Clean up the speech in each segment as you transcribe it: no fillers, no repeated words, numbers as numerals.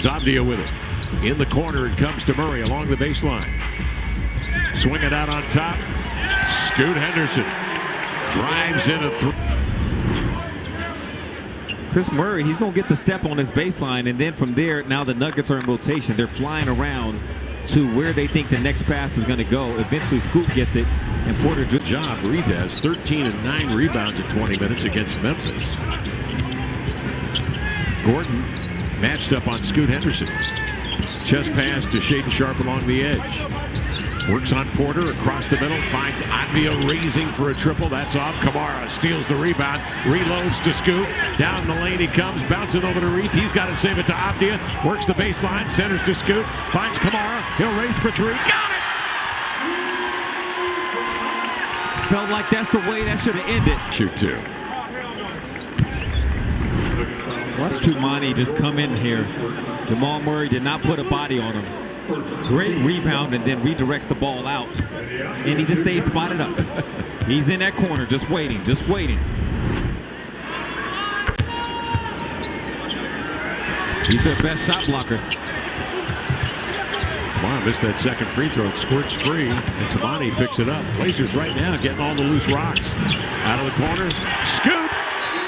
Here's Avdia with it. In the corner, it comes to Murray along the baseline. Swing it out on top. Scoot Henderson drives in a three. Kris Murray, he's going to get the step on his baseline, and then from there, now the Nuggets are in rotation. They're flying around to where they think the next pass is going to go. Eventually, Scoot gets it, and Porter. Good job. Reith has 13 and 9 rebounds in 20 minutes against Memphis. Gordon matched up on Scoot Henderson. Chest pass to Shaedon Sharpe along the edge. Works on Porter across the middle. Finds Avdia raising for a triple. That's off. Kamara steals the rebound. Reloads to Scoot. Down the lane he comes. Bouncing over to Reith. He's got to save it to Avdia. Works the baseline. Centers to Scoot. Finds Kamara. He'll race for three. Got it! Felt like that's the way that should have ended. Shoot two. Watch Toumani just come in here. Jamal Murray did not put a body on him. Great rebound, and then redirects the ball out. And he just stays spotted up. He's in that corner, just waiting, just waiting. He's their best shot blocker. Wow, missed that second free throw. It squirts free, and Toumani picks it up. Blazers right now getting all the loose rocks. Out of the corner, Scoot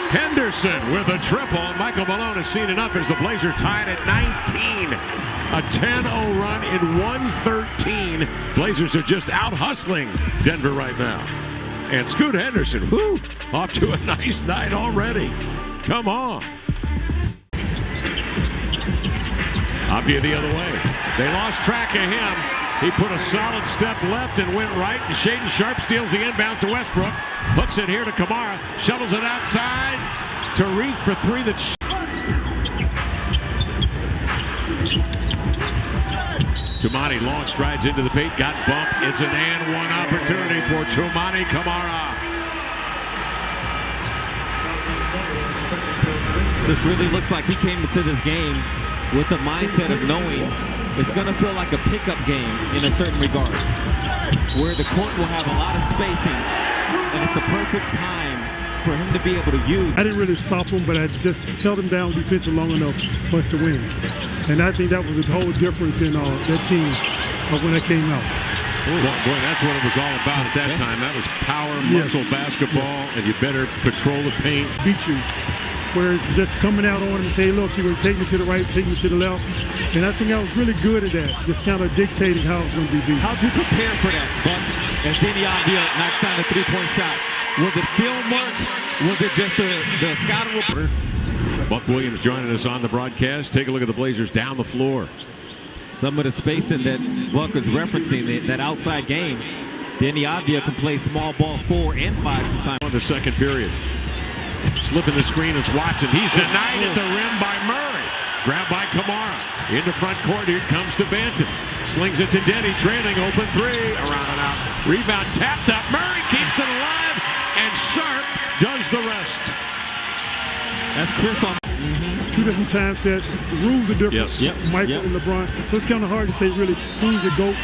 Henderson with a triple. Michael Malone has seen enough as the Blazers tied at 19. A 10-0 run in 113. Blazers are just out hustling Denver right now. And Scoot Henderson, whoo, off to a nice night already. Come on. Avdia the other way. They lost track of him. He put a solid step left and went right. And Shaedon Sharpe steals the inbounds to Westbrook. Hooks it here to Kamara. Shovels it outside to Reith for three. Toumani long strides into the paint. Got bumped. It's an and one opportunity for Toumani Kamara. This really looks like he came into this game with the mindset of knowing it's going to feel like a pickup game in a certain regard, where the court will have a lot of spacing, and it's the perfect time for him to be able to use. I didn't really stop him, but I just held him down defensively long enough for us to win. And I think that was a whole difference in that team when I came out. Boy, that's what it was all about at that time. That was power, muscle basketball, and you better patrol the paint. Beat you. Whereas just coming out on him and say, look, you're going to take me to the right, take me to the left. And I think I was really good at that, just kind of dictating how it was going to be beat. How'd you prepare for that, Buck? As Deni Avdia knocks down a three-point shot. Was it film work? Was it just the scouting report? Buck Williams joining us on the broadcast. Take a look at the Blazers down the floor. Some of the spacing that Buck is referencing, that outside game, Deni Avdia can play small ball 4 and 5 sometimes. On the second period. Slipping the screen is Watson. He's denied at the rim by Murray. Grabbed by Kamara. Into front court, here comes to Banton. Slings it to Deni, trailing, open three. Around and out. Rebound tapped up. Murray keeps it alive, and Sharpe does the rest. That's Chris on. Two different time sets. The rules are different. Yes. Michael and LeBron. So it's kind of hard to say really who's the GOAT,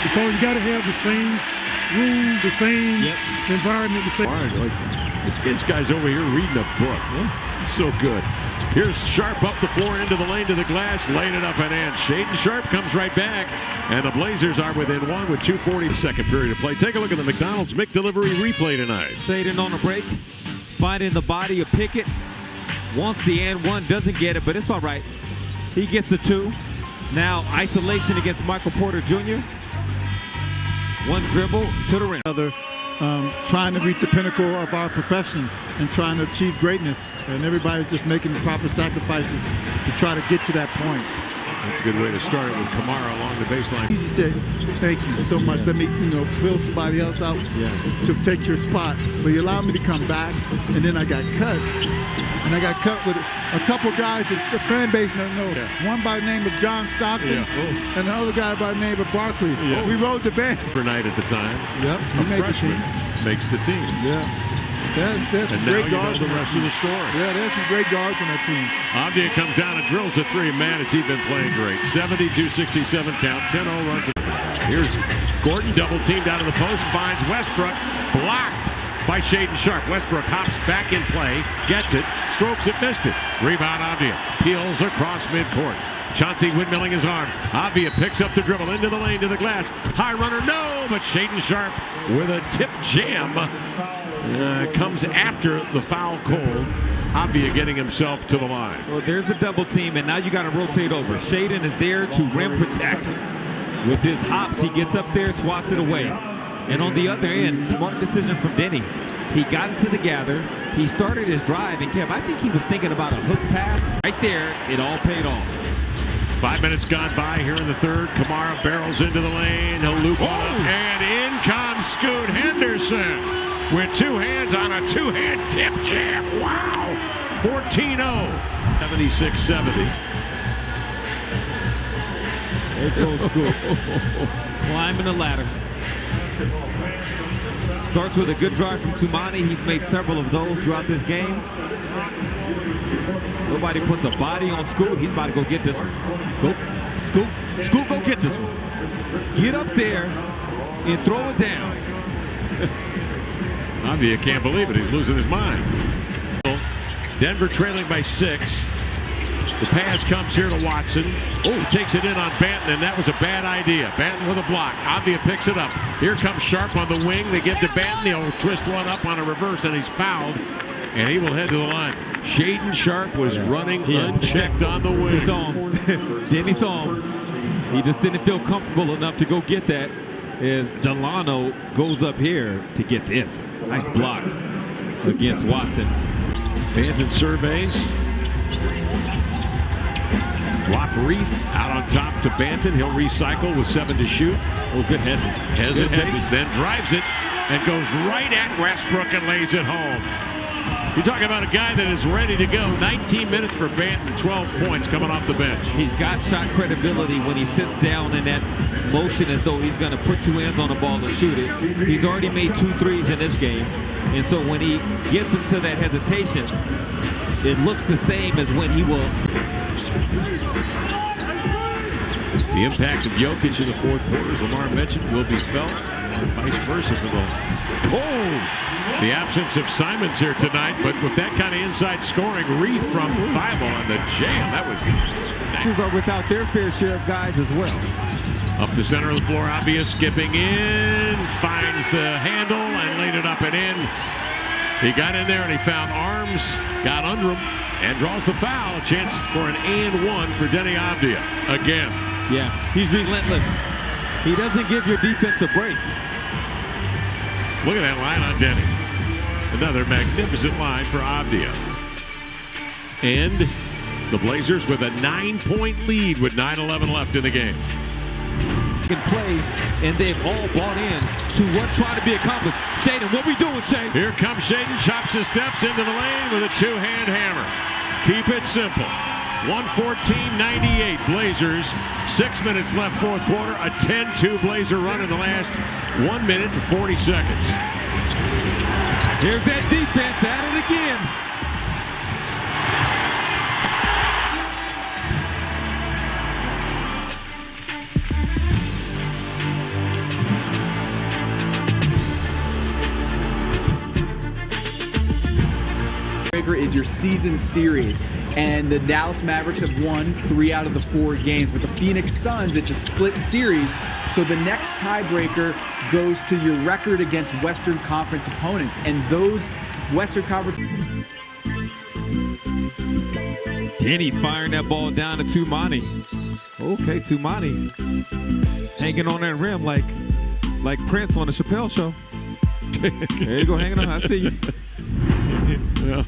because you got to have the same rules, the same environment. The same. This guy's over here reading a book. So good. Here's Sharpe up the floor into the lane to the glass, laying it up and in. Shaedon Sharpe comes right back, and the Blazers are within one with 2:40 second period of play. Take a look at the McDonald's McDelivery replay tonight. Shaedon on a break, finding the body of Pickett. Wants the and one, doesn't get it, but it's all right. He gets the two. Now isolation against Michael Porter Jr. One dribble to the rim. Trying to reach the pinnacle of our profession and trying to achieve greatness, and everybody's just making the proper sacrifices to try to get to that point. That's a good way to start it with Kamara along the baseline. Easy said, thank you so much. Let me, fill somebody else out to take your spot. But you allowed me to come back, and then I got cut. And I got cut with a couple guys that the fan base doesn't know. One by the name of John Stockton, and the other guy by the name of Barkley. We rode the band. For night at the time. Yep, a freshman makes the team. Yeah. That's and great now guards. You know the rest of the story. Yeah, there's some great guards on that team. Avdia comes down and drills a three. Man, has he been playing great. 72-67 count, 10-0 run. Here's Gordon, double teamed out of the post, finds Westbrook, blocked by Shaedon Sharpe. Westbrook hops back in play, gets it, strokes it, missed it. Rebound Avdia, peels across midcourt. Chauncey windmilling his arms. Avia picks up the dribble into the lane to the glass. High runner, no, but Shaden Sharp with a tip jam comes after the foul called. Avia getting himself to the line. Well, there's the double team, and now you got to rotate over. Shaden is there to rim protect. With his hops, he gets up there, swats it away. And on the other end, smart decision from Denny. He got into the gather. He started his drive, and Kev, I think he was thinking about a hook pass. Right there, it all paid off. 5 minutes gone by here in the third. Kamara barrels into the lane. He'll loop on up, and in comes Scoot Henderson with two hands on a two-hand tip jam. Wow! 14-0. 76-70. There goes Scoot. Climbing the ladder. Starts with a good drive from Tumani. He's made several of those throughout this game. Nobody puts a body on Scoot. He's about to go get this one. Go, Scoot. Scoot, go get this one. Get up there and throw it down. Avia can't believe it. He's losing his mind. Denver trailing by 6. The pass comes here to Watson. Oh, he takes it in on Banton, and that was a bad idea. Banton with a block. Avia picks it up. Here comes Sharp on the wing. They give to Banton. He'll twist one up on a reverse, and he's fouled. And he will head to the line. Shaden Sharp was running unchecked on the wing. He saw him. Denny saw him. He just didn't feel comfortable enough to go get that. As Delano goes up here to get this. Nice block against Watson. Banton surveys. Drop Reef out on top to Banton. He'll recycle with 7 to shoot. Oh, good Hesitates, then drives it and goes right at Westbrook and lays it home. You're talking about a guy that is ready to go. 19 minutes for Banton, 12 points coming off the bench. He's got shot credibility when he sits down in that motion as though he's going to put 2 hands on the ball and shoot it. He's already made 2 threes in this game. And so when he gets into that hesitation, it looks the same as when he will. The impact of Jokic in the fourth quarter, as Lamar mentioned, will be felt. Vice versa for the absence of Simons here tonight, but with that kind of inside scoring, Reef from Thibault on the jam. That was Lakers are without their fair share of guys as well. Up the center of the floor, Avia skipping in, finds the handle and laid it up and in. He got in there and he found arms, got under him, and draws the foul. A chance for an and one for Denny Avdia again. Yeah, he's relentless. He doesn't give your defense a break. Look at that line on Denny. Another magnificent line for Avdia. And the Blazers with a 9-point lead with 9:11 left in the game. Can play, and they've all bought in to what's trying to be accomplished. Shaden, what we doing, Shaden? Here comes Shaden, chops his steps into the lane with a 2-hand hammer. Keep it simple. 114-98 Blazers. 6 minutes left fourth quarter. A 10-2 Blazer run in the last 1 minute and 40 seconds. Here's that defense at it again. Is your season series, and the Dallas Mavericks have won 3 out of the 4 games. With the Phoenix Suns, it's a split series, so the next tiebreaker goes to your record against Western Conference opponents, and those Western Conference. Denny firing that ball down to Tumani. Okay, Tumani hanging on that rim like Prince on the Chappelle Show. There you go, hanging on. I see you. Yeah.